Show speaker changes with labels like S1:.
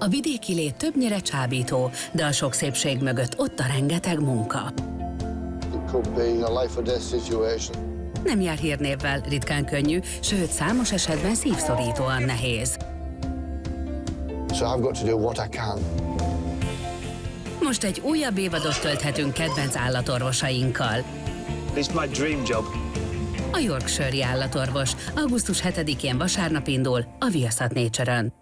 S1: A vidéki lét többnyire csábító, de a sok szépség mögött ott a rengeteg munka.
S2: It could be a life or death situation.
S1: Nem jár hírnévvel, ritkán könnyű, sőt számos esetben szívszorítóan nehéz.
S2: So I've got to do what I can.
S1: Most egy újabb évadot tölthetünk kedvenc állatorvosainkkal.
S3: It's my dream job.
S1: A Yorkshire-i állatorvos augusztus 7-én vasárnap indul a Viaszat Nature-ön.